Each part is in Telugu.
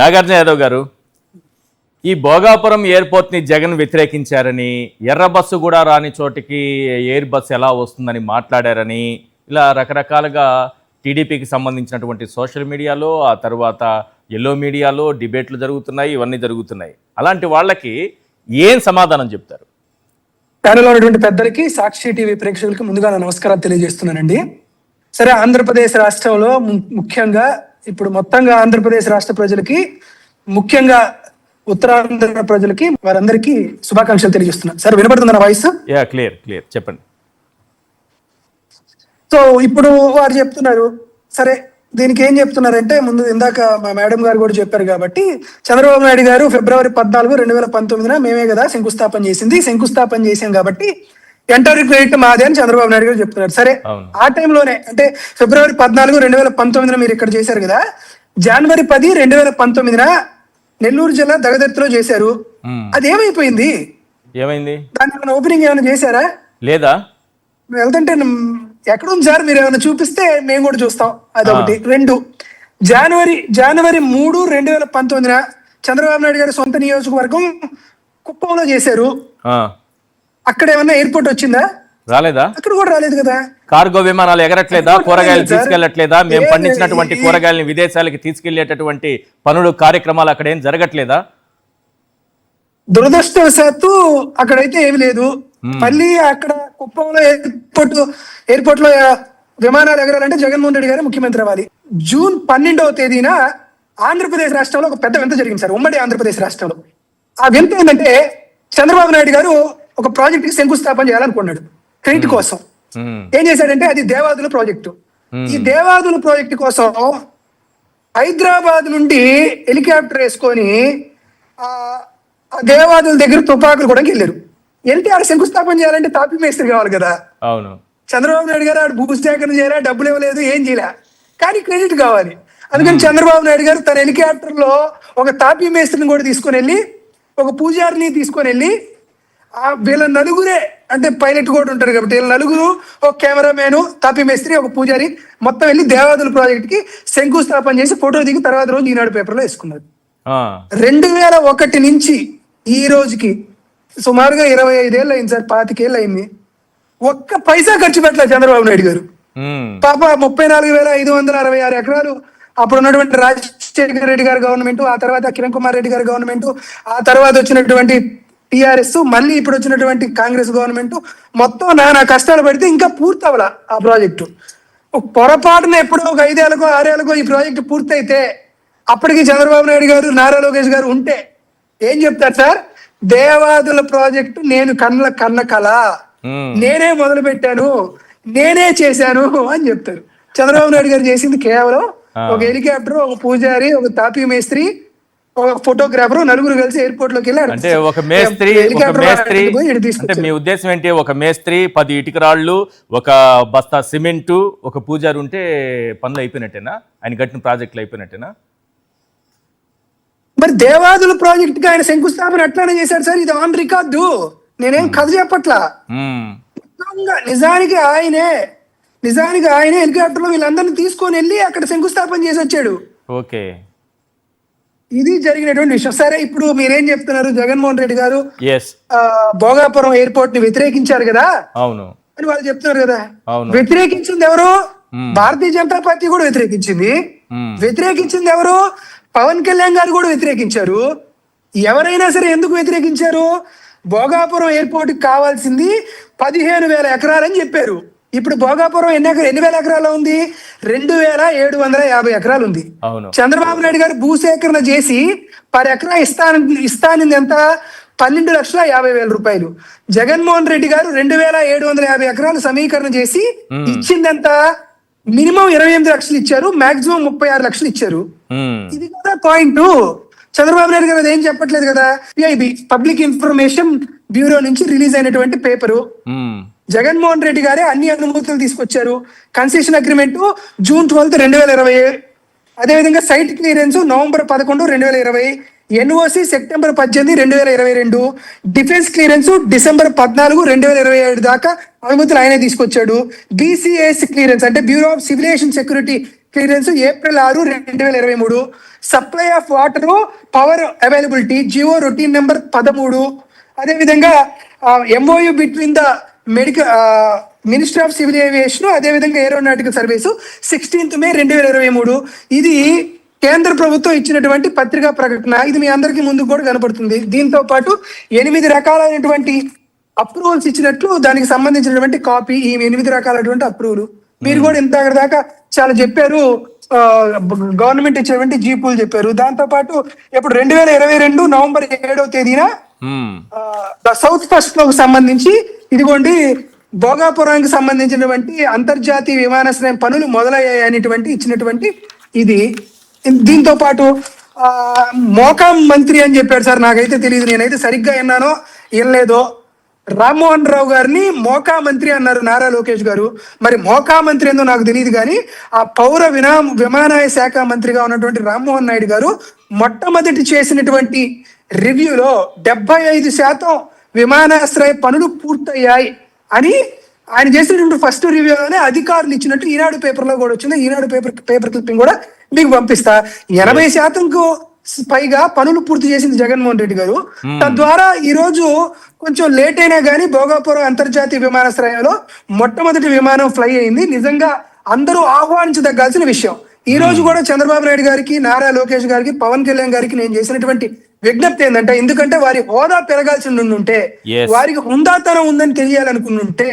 నాగార్జున యాదవ్ గారు, ఈ భోగాపురం ఎయిర్పోర్ట్ని జగన్ వ్యతిరేకించారని, ఎర్ర బస్సు కూడా రాని చోటికి ఎయిర్ బస్సు ఎలా వస్తుందని మాట్లాడారని, ఇలా రకరకాలుగా టీడీపీకి సంబంధించినటువంటి సోషల్ మీడియాలో, ఆ తర్వాత ఎల్లో మీడియాలో డిబేట్లు జరుగుతున్నాయి, ఇవన్నీ జరుగుతున్నాయి. అలాంటి వాళ్ళకి ఏం సమాధానం చెప్తారు? ప్యానెల్లో ఉన్నటువంటి పెద్దలకి, సాక్షి టీవీ ప్రేక్షకులకి ముందుగా నా నమస్కారాలు తెలియజేస్తున్నానండి. సరే, ఆంధ్రప్రదేశ్ రాష్ట్రంలో ముఖ్యంగా ఇప్పుడు మొత్తంగా ఆంధ్రప్రదేశ్ రాష్ట్ర ప్రజలకి, ముఖ్యంగా ఉత్తరాంధ్ర ప్రజలకి, వారందరికీ శుభాకాంక్షలు తెలియజేస్తున్నాను. సరే, వినపడుతుందా నా వాయిస్? క్లియర్ చెప్పండి. సో ఇప్పుడు వారు చెప్తున్నారు, సరే దీనికి ఏం చెప్తున్నారంటే, ముందు ఇందాక మా మేడం గారు కూడా చెప్పారు కాబట్టి, చంద్రబాబు నాయుడు గారు ఫిబ్రవరి 14, 2019 మేమే కదా శంకుస్థాపన చేసాం కాబట్టి ఎంటర్ క్రెడిట్ మాదే అని చంద్రబాబు నాయుడు గారు చెప్తున్నారు. సరే, ఆ టైంలోనే అంటే ఫిబ్రవరి 14, 2019 మీరు ఇక్కడ చేశారు కదా, జనవరి 10, 2019 నెల్లూరు జిల్లా దగదర్తిలో చేశారు. అది ఏమైంది? దాని ఓపెనింగ్ ఏమైనా చేశారా? లేదా? వెళ్తుంటే ఎక్కడుంది సార్, మీరు ఏమైనా చూపిస్తే మేము కూడా చూస్తాం. అదొకటి. 2 జనవరి 3, 2019 చంద్రబాబు నాయుడు గారి సొంత నియోజకవర్గం కుప్పంలో చేశారు. అక్కడ ఏమన్నా ఎయిర్పోర్ట్ వచ్చిందా? రాలేదా? అక్కడ కూడా రాలేదు కదా. కార్గో విమానాలు ఎగరట్లేదా? కూరగాయలు తీసుకెళ్లట్లేదా? మేము పండించినటువంటి కూరగాయలని విదేశాలకి తీసుకెళ్లేటటువంటి పనులు, కార్యక్రమాలు అక్కడ ఏం జరగట్లేదా? దురదృష్టవశాత్తు అక్కడైతే ఏమి లేదు. మళ్ళీ అక్కడ కుప్పంలో ఎయిర్పోర్ట్ లో విమానాలు ఎగరాలంటే జగన్మోహన్ రెడ్డి గారు ముఖ్యమంత్రి అవ్వాలి. జూన్ 12వ తేదీన ఆంధ్రప్రదేశ్ రాష్ట్రంలో ఒక పెద్ద వింత జరిగింది సార్, ఉమ్మడి ఆంధ్రప్రదేశ్ రాష్ట్రంలో. ఆ వింత ఏంటంటే, చంద్రబాబు నాయుడు గారు ఒక ప్రాజెక్ట్ కి శంకుస్థాపన చేయాలనుకున్నాడు క్రెడిట్ కోసం. ఏం చేశాడంటే, అది దేవాదుల ప్రాజెక్టు. ఈ దేవాదుల ప్రాజెక్టు కోసం హైదరాబాద్ నుండి హెలికాప్టర్ వేసుకొని ఆ దేవాదుల దగ్గర తుపాకులు కూడా వెళ్ళారు. వెళ్తే ఆడ శంకుస్థాపన చేయాలంటే తాపీ మేస్త్రి కావాలి కదా. అవును. చంద్రబాబు నాయుడు గారు ఆడ భూసేకరణ చేయలే, డబ్బులు ఇవ్వలేదు, ఏం చేయలే, కానీ క్రెడిట్ కావాలి. అందుకని చంద్రబాబు నాయుడు గారు తన హెలికాప్టర్ లో ఒక తాపీ మేస్త్రిని కూడా తీసుకొని వెళ్ళి, ఒక పూజారిని తీసుకొని వెళ్ళి, వీళ్ళ నలుగురే, అంటే పైలట్ కూడా ఉంటారు కాబట్టి వీళ్ళ నలుగురు, ఒక కెమెరామెన్, తాపీ మేస్త్రి, ఒక పూజారి, మొత్తం వెళ్ళి దేవాదుల ప్రాజెక్ట్ కి శంకుస్థాపన చేసి ఫోటో దిగి తర్వాత రోజు ఈనాడు పేపర్లో వేసుకున్నారు. 2001 నుంచి ఈ రోజుకి సుమారుగా 25 ఏళ్ళు అయింది సార్, 25 ఏళ్ళు అయింది. ఒక్క పైసా ఖర్చు పెట్టలేదు చంద్రబాబు నాయుడు గారు. పాప 34,566 ఎకరాలు అప్పుడు ఉన్నటువంటి రాజశేఖర రెడ్డి గారి గవర్నమెంట్, ఆ తర్వాత కిరణ్ కుమార్ రెడ్డి గారి గవర్నమెంట్, ఆ తర్వాత వచ్చినటువంటి టిఆర్ఎస్, మళ్ళీ ఇప్పుడు వచ్చినటువంటి కాంగ్రెస్ గవర్నమెంట్, మొత్తం నానా కష్టాలు పడితే ఇంకా పూర్తి అవ్వాల ఆ ప్రాజెక్టు. పొరపాటున ఎప్పుడో ఒక 5 ఏళ్ళకో 6 ఏళ్ళకో ఈ ప్రాజెక్టు పూర్తయితే అప్పటికి చంద్రబాబు నాయుడు గారు, నారా లోకేష్ గారు ఉంటే ఏం చెప్తారు సార్? దేవాదుల ప్రాజెక్టు నేను కన్న కళ, నేనే మొదలు పెట్టాను, నేనే చేశాను అని చెప్తారు. చంద్రబాబు నాయుడు గారు చేసింది కేవలం ఒక హెలికాప్టర్, ఒక పూజారి, ఒక తాపీ మేస్త్రి, ఒక ఫోటోగ్రాఫర్, నలుగురు కలిసి ఎయిర్పోర్ట్ లోకి వెళ్ళారు. అంటే ఒక మేస్త్రి అంటే మీ ఉద్దేశం ఏంటి? ఒక మేస్త్రి, 10 ఇటుక రాళ్ళు, ఒక బస్తా సిమెంటు, ఒక పూజారి ఉంటే పనులు అయిపోయినట్టేనా? ఆయన కట్టిన ప్రాజెక్టులు అయిపోయినట్టేనా? మరి దేవాదుల ప్రాజెక్ట్ కి ఆయన శంకుస్థాపన ఎట్లానే చేశాడు సార్? ఇది ఆన్ రికార్డు, నేనేం కథ చెప్పట్లా. నిజానికి ఆయనే హెలికాప్టర్ లో వీళ్ళందరినీ తీసుకొని వెళ్ళి అక్కడ శంకుస్థాపన చేసి వచ్చాడు. ఓకే, ఇది జరిగినటువంటి విషయం. సరే, ఇప్పుడు మీరేం చెప్తున్నారు? జగన్మోహన్ రెడ్డి గారు భోగాపురం ఎయిర్పోర్ట్ ని వ్యతిరేకించారు కదా అని వాళ్ళు చెప్తున్నారు కదా. వ్యతిరేకించింది ఎవరు? భారతీయ జనతా పార్టీ కూడా వ్యతిరేకించింది ఎవరు? పవన్ కళ్యాణ్ గారు కూడా వ్యతిరేకించారు. ఎవరైనా సరే ఎందుకు వ్యతిరేకించారు? భోగాపురం ఎయిర్పోర్ట్ కి కావాల్సింది 15,000 ఎకరాలని చెప్పారు. ఇప్పుడు భోగాపురం ఎన్ని వేల ఎకరాలు ఉంది? 2,750 ఎకరాలు ఉంది. చంద్రబాబు నాయుడు గారు భూసేకరణ చేసి పర్ ఎకరా ఇస్తానింది ఎంత? 12,50,000 రూపాయలు. జగన్మోహన్ రెడ్డి గారు 2,750 ఎకరాలు సమీకరణ చేసి ఇచ్చిందంత? మినిమం 28 లక్షలు ఇచ్చారు, మాక్సిమం 36 లక్షలు ఇచ్చారు. ఇది కదా పాయింట్. చంద్రబాబు నాయుడు గారు ఏం చెప్పట్లేదు కదా. పిఐబి, పబ్లిక్ ఇన్ఫర్మేషన్ బ్యూరో నుంచి రిలీజ్ అయినటువంటి పేపరు. జగన్మోహన్ రెడ్డి గారే అన్ని అనుమతులు తీసుకొచ్చారు. కన్సెషన్ అగ్రిమెంట్ జూన్ 12, 2020, అదేవిధంగా site clearance November 11, 2020, NOC September 18, 2022, defence clearance December 14, 2027 దాకా అనుమతులు ఆయనే తీసుకొచ్చాడు. బీసీఎస్ క్లియరెన్స్ అంటే bureau of civil security clearance April 6, 2023. Supply of water, power availability జియో రొటీన్ నెంబర్ 13. అదేవిధంగా MoU between the medical ministry of civil aviation, అదేవిధంగా ఏరోనాటికల్ సర్వీసు 16 మే 2023. ఇది కేంద్ర ప్రభుత్వం ఇచ్చినటువంటి పత్రికా ప్రకటన. ఇది మీ అందరికీ ముందు కూడా కనపడుతుంది. దీంతో పాటు 8 రకాలైనటువంటి అప్రూవల్స్ ఇచ్చినట్లు దానికి సంబంధించినటువంటి కాపీ. ఈ 8 రకాలైనటువంటి అప్రూవల్ మీరు కూడా ఇంత దాకా చాలా చెప్పారు. గవర్నమెంట్ ఇచ్చినటువంటి జీపులు చెప్పారు. దాంతో పాటు ఇప్పుడు 2022 నవంబర్ 7వ తేదీన సౌత్ ఫస్ట్ లో సంబంధించి ఇదిగోండి భోగాపురానికి సంబంధించినటువంటి అంతర్జాతీయ విమానాశ్రయం పనులు మొదలయ్యాయి అనేటువంటి ఇచ్చినటువంటి ఇది. దీంతో పాటు మోకాం మంత్రి అని చెప్పాడు సార్. నాకైతే తెలియదు, నేనైతే సరిగ్గా విన్నానో వినలేదో. రామ్మోహన్ రావు గారిని మోకా మంత్రి అన్నారు నారా లోకేష్ గారు. మరి మోకా మంత్రి ఏందో నాకు తెలియదు, కానీ ఆ పౌర విమానయాన శాఖ మంత్రిగా ఉన్నటువంటి రామ్మోహన్ నాయుడు గారు మొట్టమొదటి చేసినటువంటి రివ్యూలో 75% విమానాశ్రయ పనులు పూర్తయ్యాయి అని ఆయన చేసినటువంటి ఫస్ట్ రివ్యూలోనే అధికారులు ఇచ్చినట్టు ఈనాడు పేపర్ లో కూడా వచ్చింది. ఈనాడు పేపర్ క్లిప్పింగ్ కూడా మీకు పంపిస్తా. 80%కు పైగా పనులు పూర్తి చేసింది జగన్మోహన్ రెడ్డి గారు. తద్వారా ఈ రోజు కొంచెం లేట్ అయినా కానీ భోగాపురం అంతర్జాతీయ విమానాశ్రయంలో మొట్టమొదటి విమానం ఫ్లై అయింది. నిజంగా అందరూ ఆహ్వానించదగ్గాల్సిన విషయం. ఈ రోజు కూడా చంద్రబాబు నాయుడు గారికి, నారా లోకేష్ గారికి, పవన్ కళ్యాణ్ గారికి నేను చేసినటువంటి విజ్ఞప్తి ఏంటంటే, ఎందుకంటే వారి హోదా పెరగాల్సి ఉంటే, వారికి హుందాతనం ఉందని తెలియాలనుకుంటుంటే,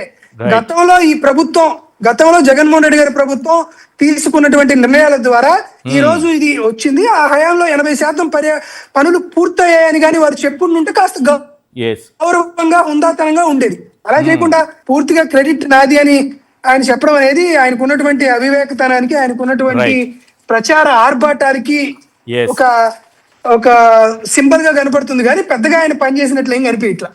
గతంలో జగన్మోహన్ రెడ్డి గారి ప్రభుత్వం తీసుకున్నటువంటి నిర్ణయాల ద్వారా ఈ రోజు ఇది వచ్చింది. ఆ హయాంలో 80% పనులు పూర్తయ్యాయని కానీ వారు చెప్పుకుంటుంటే కాస్త గౌరవంగా హుందాతనంగా ఉండేది. అలా చేయకుండా పూర్తిగా క్రెడిట్ నాది అని ఆయన చెప్పడం అనేది ఆయనకున్నటువంటి అవివేకతనానికి, ఆయనకున్నటువంటి ప్రచార ఆర్భాటానికి ఒక సింబల్ గా కనపడుతుంది. కానీ పెద్దగా ఆయన పనిచేసినట్లు ఏం కనిపించట్లా.